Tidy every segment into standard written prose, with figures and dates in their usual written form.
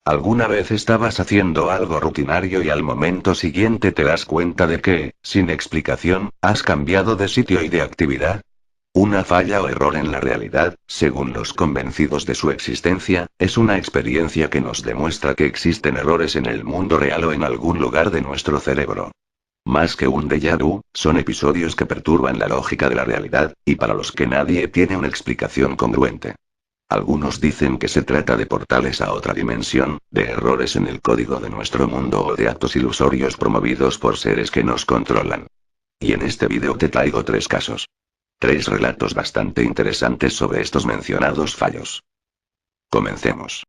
¿Alguna vez estabas haciendo algo rutinario y al momento siguiente te das cuenta de que, sin explicación, has cambiado de sitio y de actividad? Una falla o error en la realidad, según los convencidos de su existencia, es una experiencia que nos demuestra que existen errores en el mundo real o en algún lugar de nuestro cerebro. Más que un déjà vu, son episodios que perturban la lógica de la realidad, y para los que nadie tiene una explicación congruente. Algunos dicen que se trata de portales a otra dimensión, de errores en el código de nuestro mundo o de actos ilusorios promovidos por seres que nos controlan. Y en este vídeo te traigo 3 casos. 3 relatos bastante interesantes sobre estos mencionados fallos. Comencemos.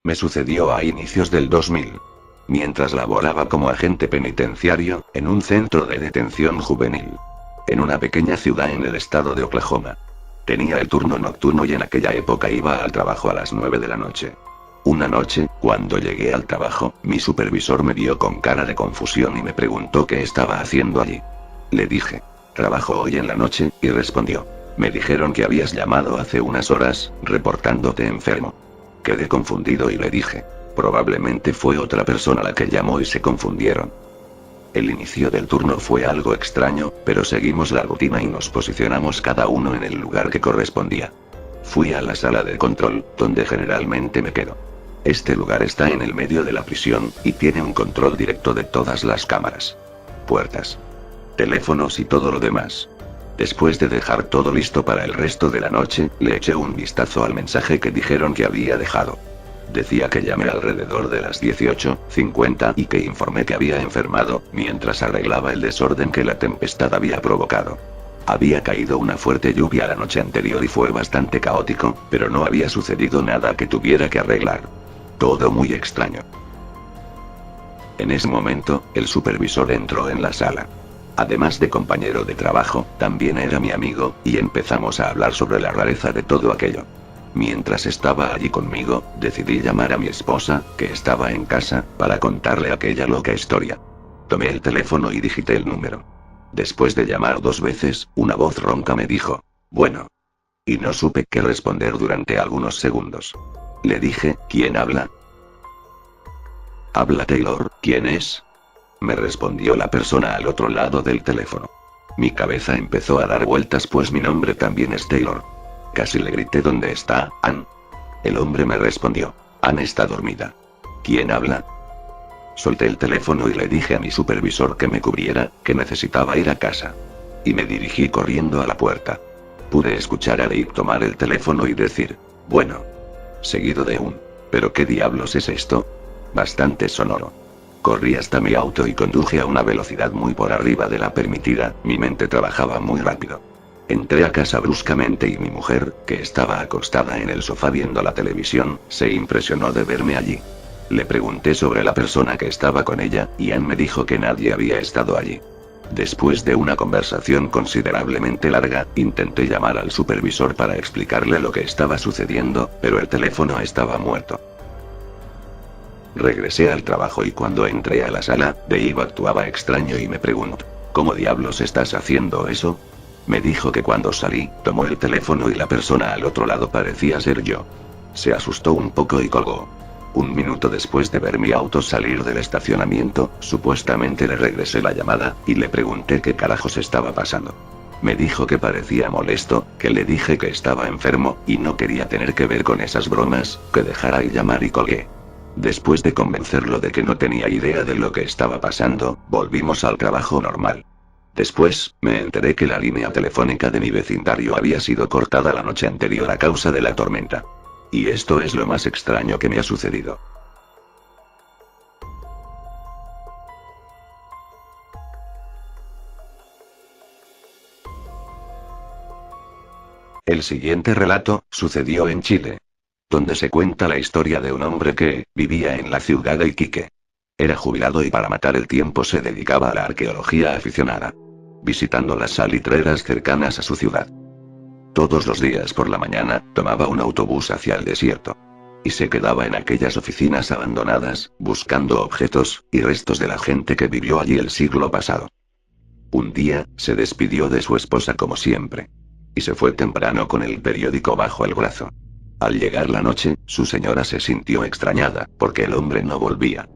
Me sucedió a inicios del 2000. Mientras laboraba como agente penitenciario, en un centro de detención juvenil. En una pequeña ciudad en el estado de Oklahoma. Tenía el turno nocturno y en aquella época iba al trabajo a las 9 de la noche. Una noche, cuando llegué al trabajo, mi supervisor me vio con cara de confusión y me preguntó qué estaba haciendo allí. Le dije, trabajo hoy en la noche, y respondió, me dijeron que habías llamado hace unas horas, reportándote enfermo. Quedé confundido y le dije, probablemente fue otra persona la que llamó y se confundieron. El inicio del turno fue algo extraño, pero seguimos la rutina y nos posicionamos cada uno en el lugar que correspondía. Fui a la sala de control, donde generalmente me quedo. Este lugar está en el medio de la prisión, y tiene un control directo de todas las cámaras, puertas, teléfonos y todo lo demás. Después de dejar todo listo para el resto de la noche, le eché un vistazo al mensaje que dijeron que había dejado. Decía que llamé alrededor de las 18:50 y que informé que había enfermado, mientras arreglaba el desorden que la tempestad había provocado. Había caído una fuerte lluvia la noche anterior y fue bastante caótico, pero no había sucedido nada que tuviera que arreglar. Todo muy extraño. En ese momento, el supervisor entró en la sala. Además de compañero de trabajo, también era mi amigo, y empezamos a hablar sobre la rareza de todo aquello. Mientras estaba allí conmigo, decidí llamar a mi esposa, que estaba en casa, para contarle aquella loca historia. Tomé el teléfono y digité el número. Después de llamar 2 veces, una voz ronca me dijo, bueno. Y no supe qué responder durante algunos segundos. Le dije, ¿quién habla? Habla Taylor, ¿quién es? Me respondió la persona al otro lado del teléfono. Mi cabeza empezó a dar vueltas pues mi nombre también es Taylor. Casi le grité ¿dónde está, Ann? El hombre me respondió, Ann está dormida. ¿Quién habla? Solté el teléfono y le dije a mi supervisor que me cubriera, que necesitaba ir a casa. Y me dirigí corriendo a la puerta. Pude escuchar a Dave tomar el teléfono y decir, bueno. Seguido de un, ¿pero qué diablos es esto? Bastante sonoro. Corrí hasta mi auto y conduje a una velocidad muy por arriba de la permitida, mi mente trabajaba muy rápido. Entré a casa bruscamente y mi mujer, que estaba acostada en el sofá viendo la televisión, se impresionó de verme allí. Le pregunté sobre la persona que estaba con ella, y Ann me dijo que nadie había estado allí. Después de una conversación considerablemente larga, intenté llamar al supervisor para explicarle lo que estaba sucediendo, pero el teléfono estaba muerto. Regresé al trabajo y cuando entré a la sala, Dave actuaba extraño y me preguntó, ¿cómo diablos estás haciendo eso? Me dijo que cuando salí, tomó el teléfono y la persona al otro lado parecía ser yo. Se asustó un poco y colgó. Un minuto después de ver mi auto salir del estacionamiento, supuestamente le regresé la llamada, y le pregunté qué carajos estaba pasando. Me dijo que parecía molesto, que le dije que estaba enfermo, y no quería tener que ver con esas bromas, que dejara de llamar y colgué. Después de convencerlo de que no tenía idea de lo que estaba pasando, volvimos al trabajo normal. Después, me enteré que la línea telefónica de mi vecindario había sido cortada la noche anterior a causa de la tormenta. Y esto es lo más extraño que me ha sucedido. El siguiente relato, sucedió en Chile, donde se cuenta la historia de un hombre que vivía en la ciudad de Iquique. Era jubilado y para matar el tiempo se dedicaba a la arqueología aficionada, visitando las salitreras cercanas a su ciudad. Todos los días por la mañana, tomaba un autobús hacia el desierto. Y se quedaba en aquellas oficinas abandonadas, buscando objetos y restos de la gente que vivió allí el siglo pasado. Un día, se despidió de su esposa como siempre. Y se fue temprano con el periódico bajo el brazo. Al llegar la noche, su señora se sintió extrañada, porque el hombre no volvía.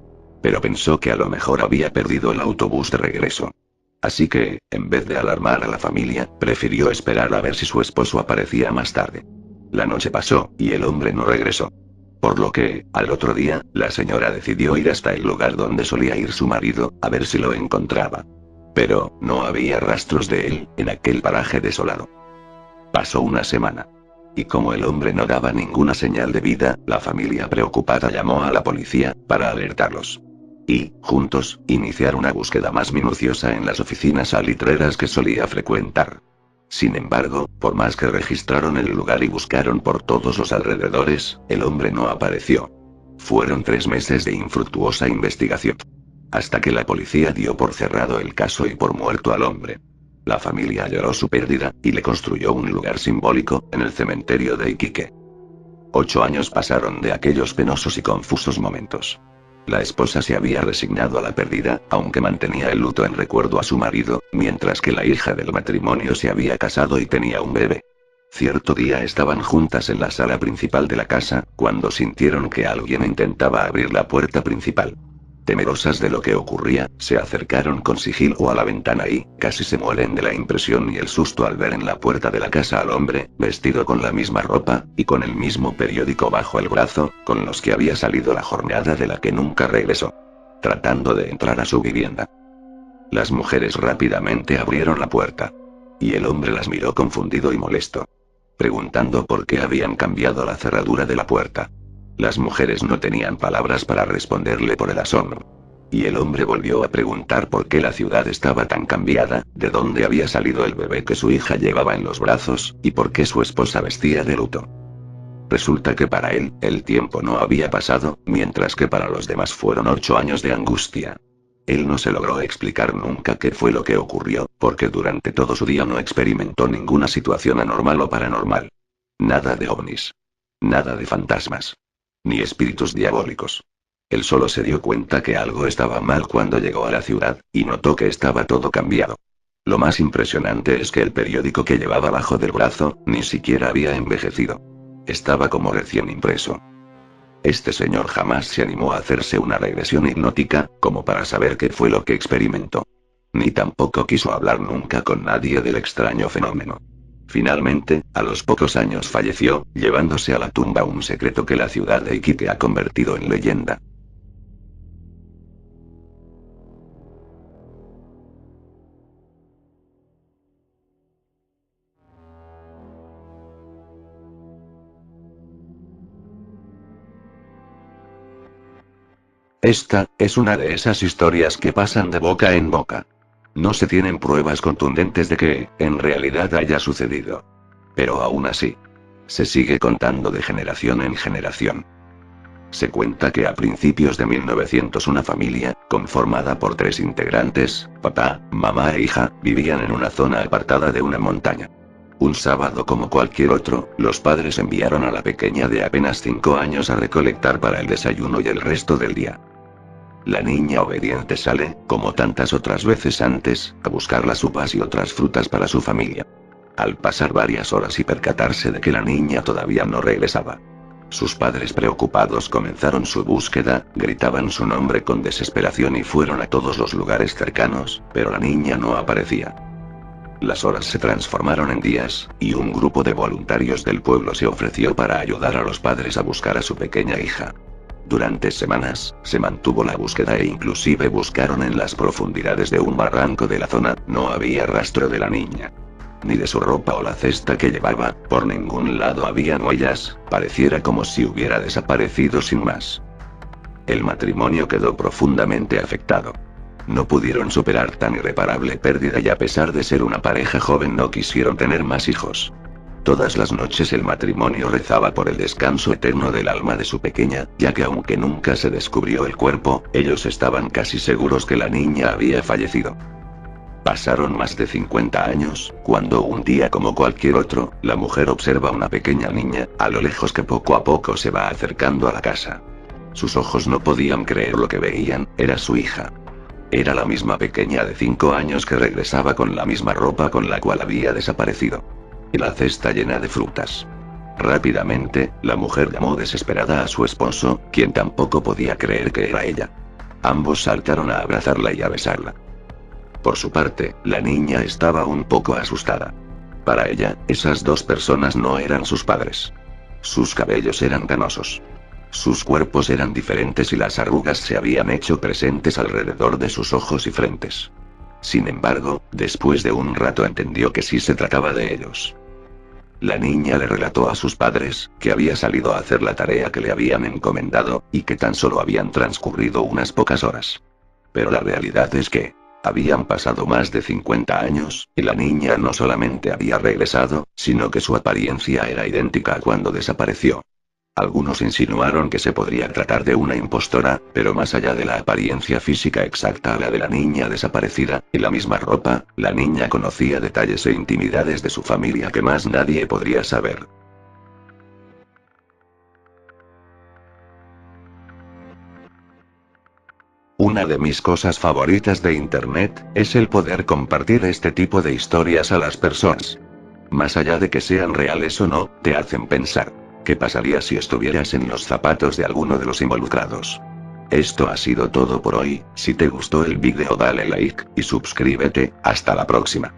Pero pensó que a lo mejor había perdido el autobús de regreso. Así que, en vez de alarmar a la familia, prefirió esperar a ver si su esposo aparecía más tarde. La noche pasó, y el hombre no regresó. Por lo que, al otro día, la señora decidió ir hasta el lugar donde solía ir su marido, a ver si lo encontraba. Pero, no había rastros de él, en aquel paraje desolado. Pasó una semana. Y como el hombre no daba ninguna señal de vida, la familia preocupada llamó a la policía, para alertarlos. Y, juntos, iniciaron una búsqueda más minuciosa en las oficinas salitreras que solía frecuentar. Sin embargo, por más que registraron el lugar y buscaron por todos los alrededores, el hombre no apareció. Fueron 3 meses de infructuosa investigación. Hasta que la policía dio por cerrado el caso y por muerto al hombre. La familia lloró su pérdida, y le construyó un lugar simbólico, en el cementerio de Iquique. 8 años pasaron de aquellos penosos y confusos momentos. La esposa se había resignado a la pérdida, aunque mantenía el luto en recuerdo a su marido, mientras que la hija del matrimonio se había casado y tenía un bebé. Cierto día estaban juntas en la sala principal de la casa, cuando sintieron que alguien intentaba abrir la puerta principal. Temerosas de lo que ocurría, se acercaron con sigilo a la ventana y, casi se mueren de la impresión y el susto al ver en la puerta de la casa al hombre, vestido con la misma ropa, y con el mismo periódico bajo el brazo, con los que había salido la jornada de la que nunca regresó. Tratando de entrar a su vivienda. Las mujeres rápidamente abrieron la puerta. Y el hombre las miró confundido y molesto. Preguntando por qué habían cambiado la cerradura de la puerta. Las mujeres no tenían palabras para responderle por el asombro. Y el hombre volvió a preguntar por qué la ciudad estaba tan cambiada, de dónde había salido el bebé que su hija llevaba en los brazos, y por qué su esposa vestía de luto. Resulta que para él, el tiempo no había pasado, mientras que para los demás fueron 8 años de angustia. Él no se logró explicar nunca qué fue lo que ocurrió, porque durante todo su día no experimentó ninguna situación anormal o paranormal. Nada de ovnis. Nada de fantasmas. Ni espíritus diabólicos. Él solo se dio cuenta que algo estaba mal cuando llegó a la ciudad, y notó que estaba todo cambiado. Lo más impresionante es que el periódico que llevaba bajo del brazo, ni siquiera había envejecido. Estaba como recién impreso. Este señor jamás se animó a hacerse una regresión hipnótica, como para saber qué fue lo que experimentó. Ni tampoco quiso hablar nunca con nadie del extraño fenómeno. Finalmente, a los pocos años falleció, llevándose a la tumba un secreto que la ciudad de Iquique ha convertido en leyenda. Esta, es una de esas historias que pasan de boca en boca. No se tienen pruebas contundentes de que, en realidad haya sucedido. Pero aún así, se sigue contando de generación en generación. Se cuenta que a principios de 1900 una familia, conformada por 3 integrantes, papá, mamá e hija, vivían en una zona apartada de una montaña. Un sábado como cualquier otro, los padres enviaron a la pequeña de apenas 5 años a recolectar para el desayuno y el resto del día. La niña obediente sale, como tantas otras veces antes, a buscar las uvas y otras frutas para su familia. Al pasar varias horas y percatarse de que la niña todavía no regresaba. Sus padres preocupados comenzaron su búsqueda, gritaban su nombre con desesperación y fueron a todos los lugares cercanos, pero la niña no aparecía. Las horas se transformaron en días, y un grupo de voluntarios del pueblo se ofreció para ayudar a los padres a buscar a su pequeña hija. Durante semanas, se mantuvo la búsqueda e inclusive buscaron en las profundidades de un barranco de la zona, no había rastro de la niña. Ni de su ropa o la cesta que llevaba, por ningún lado había huellas, pareciera como si hubiera desaparecido sin más. El matrimonio quedó profundamente afectado. No pudieron superar tan irreparable pérdida y a pesar de ser una pareja joven no quisieron tener más hijos. Todas las noches el matrimonio rezaba por el descanso eterno del alma de su pequeña, ya que aunque nunca se descubrió el cuerpo, ellos estaban casi seguros que la niña había fallecido. Pasaron más de 50 años, cuando un día como cualquier otro, la mujer observa una pequeña niña, a lo lejos que poco a poco se va acercando a la casa. Sus ojos no podían creer lo que veían, era su hija. Era la misma pequeña de 5 años que regresaba con la misma ropa con la cual había desaparecido. y la cesta llena de frutas. Rápidamente, la mujer llamó desesperada a su esposo, quien tampoco podía creer que era ella. Ambos saltaron a abrazarla y a besarla. Por su parte, la niña estaba un poco asustada. Para ella, esas dos personas no eran sus padres. Sus cabellos eran canosos. Sus cuerpos eran diferentes y las arrugas se habían hecho presentes alrededor de sus ojos y frentes. Sin embargo, después de un rato entendió que sí se trataba de ellos. La niña le relató a sus padres, que había salido a hacer la tarea que le habían encomendado, y que tan solo habían transcurrido unas pocas horas. Pero la realidad es que habían pasado más de 50 años, y la niña no solamente había regresado, sino que su apariencia era idéntica a cuando desapareció. Algunos insinuaron que se podría tratar de una impostora, pero más allá de la apariencia física exacta a la de la niña desaparecida, y la misma ropa, la niña conocía detalles e intimidades de su familia que más nadie podría saber. Una de mis cosas favoritas de Internet, es el poder compartir este tipo de historias a las personas. Más allá de que sean reales o no, te hacen pensar. ¿Qué pasaría si estuvieras en los zapatos de alguno de los involucrados? Esto ha sido todo por hoy. Si te gustó el vídeo dale like, y suscríbete. Hasta la próxima.